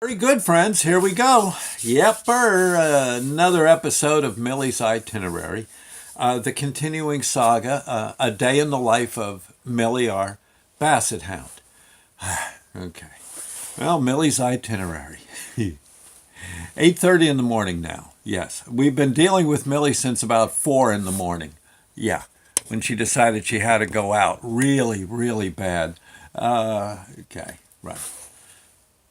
Very good, friends. Here we go. Yepper, another episode of Millie's Itinerary. The continuing saga, a day in the life of Millie, our basset hound. Okay. Well, Millie's Itinerary. 8:30 in the morning now. Yes. We've been dealing with Millie since about 4 in the morning. Yeah. When she decided she had to go out. Really, really bad. Okay. Right.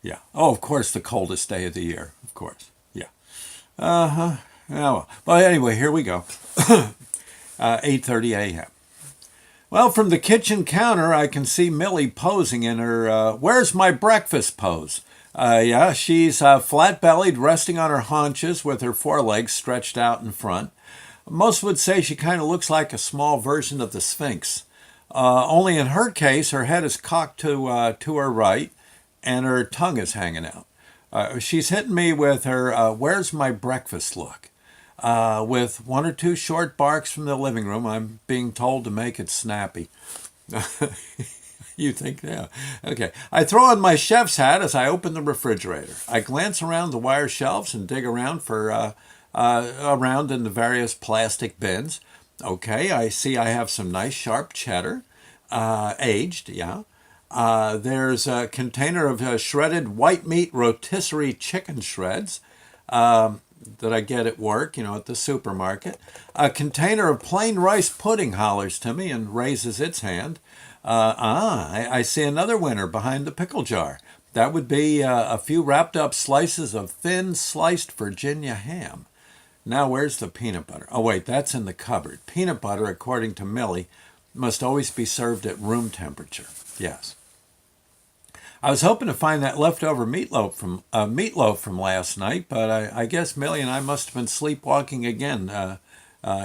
Yeah. Oh, of course, the coldest day of the year. Of course. Yeah. Uh-huh. Yeah, well, anyway, here we go. 8:30 a.m. Well, from the kitchen counter, I can see Millie posing in her "Where's my breakfast" pose. Yeah, she's flat-bellied, resting on her haunches with her forelegs stretched out in front. Most would say she kind of looks like a small version of the Sphinx. Only in her case, her head is cocked to her right, and her tongue is hanging out. She's hitting me with her "Where's my breakfast" look. With one or two short barks from the living room, I'm being told to make it snappy. You think, yeah. Okay. I throw on my chef's hat as I open the refrigerator. I glance around the wire shelves and dig around around in the various plastic bins. Okay, I see I have some nice sharp cheddar, aged, yeah. There's a container of shredded white meat rotisserie chicken shreds that I get at work, at the supermarket. A container of plain rice pudding hollers to me and raises its hand. I see another winner behind the pickle jar. That would be a few wrapped up slices of thin sliced Virginia ham. Now, where's the peanut butter? Oh, wait, that's in the cupboard. Peanut butter, according to Millie, must always be served at room temperature. Yes. I was hoping to find that leftover meatloaf from last night, but I guess Millie and I must have been sleepwalking again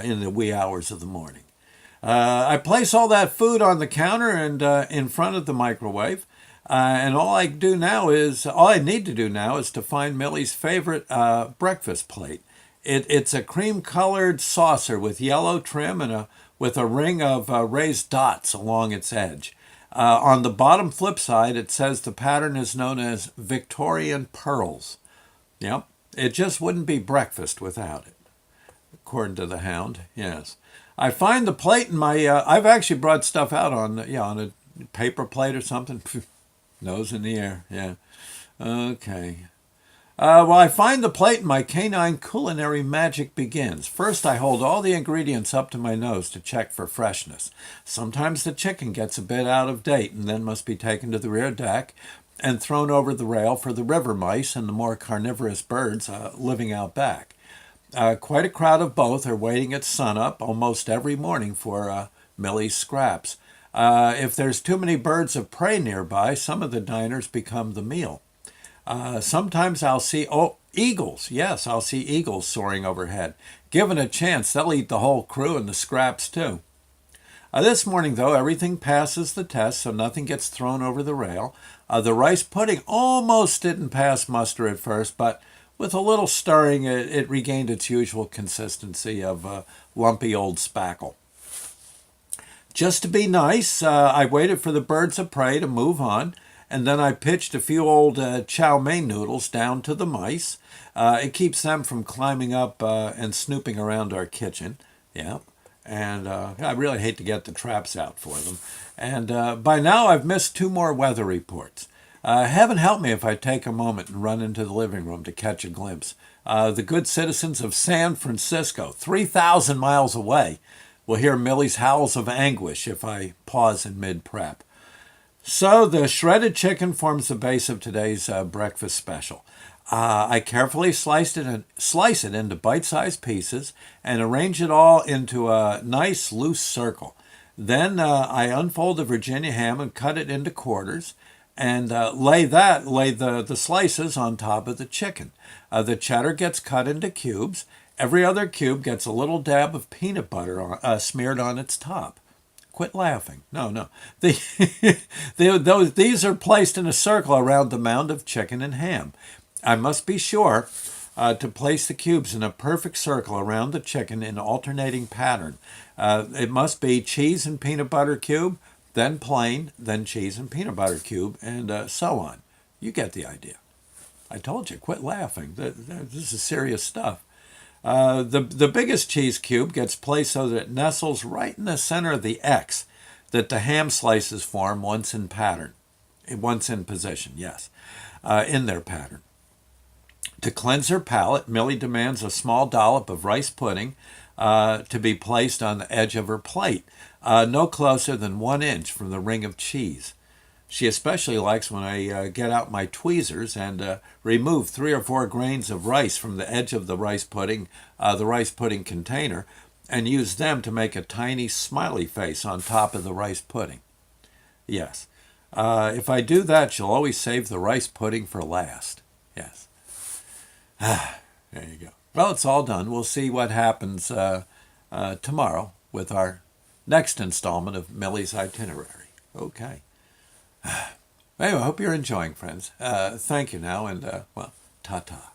in the wee hours of the morning. I place all that food on the counter and in front of the microwave, and all I need to do now is to find Millie's favorite breakfast plate. It's a cream-colored saucer with yellow trim and with a ring of raised dots along its edge. On the bottom flip side, it says the pattern is known as Victorian pearls. Yep, it just wouldn't be breakfast without it, according to the hound. Yes, I find the plate in my. I've actually brought stuff out on a paper plate or something. Nose in the air. Yeah. Okay. Well, I find the plate and my canine culinary magic begins. First, I hold all the ingredients up to my nose to check for freshness. Sometimes the chicken gets a bit out of date and then must be taken to the rear deck and thrown over the rail for the river mice and the more carnivorous birds living out back. Quite a crowd of both are waiting at sunup almost every morning for Millie's scraps. If there's too many birds of prey nearby, some of the diners become the meal. Sometimes I'll see, eagles. Yes, I'll see eagles soaring overhead. Given a chance, they'll eat the whole crew and the scraps too. This morning, though, everything passes the test, so nothing gets thrown over the rail. The rice pudding almost didn't pass muster at first, but with a little stirring, it regained its usual consistency of lumpy old spackle. Just to be nice, I waited for the birds of prey to move on, and then I pitched a few old chow mein noodles down to the mice. It keeps them from climbing up and snooping around our kitchen. Yeah. And I really hate to get the traps out for them. And by now I've missed two more weather reports. Heaven help me if I take a moment and run into the living room to catch a glimpse. The good citizens of San Francisco, 3,000 miles away, will hear Millie's howls of anguish if I pause in mid-prep. So the shredded chicken forms the base of today's breakfast special. I carefully slice it into bite-sized pieces and arrange it all into a nice loose circle. Then I unfold the Virginia ham and cut it into quarters and lay the slices on top of the chicken. The cheddar gets cut into cubes. Every other cube gets a little dab of peanut butter smeared on its top. Quit laughing. No. These are placed in a circle around the mound of chicken and ham. I must be sure to place the cubes in a perfect circle around the chicken in alternating pattern. It must be cheese and peanut butter cube, then plain, then cheese and peanut butter cube, and so on. You get the idea. I told you, quit laughing. This is serious stuff. The biggest cheese cube gets placed so that it nestles right in the center of the X that the ham slices form once in pattern, once in position, yes, in their pattern. To cleanse her palate, Millie demands a small dollop of rice pudding to be placed on the edge of her plate, no closer than 1 inch from the ring of cheese. She especially likes when I get out my tweezers and remove 3 or 4 grains of rice from the edge of the rice pudding container, and use them to make a tiny smiley face on top of the rice pudding. Yes. If I do that, she'll always save the rice pudding for last. Yes. There you go. Well, it's all done. We'll see what happens tomorrow with our next installment of Millie's Itinerary. Okay. Anyway, I hope you're enjoying, friends. Thank you now, and, well, ta-ta.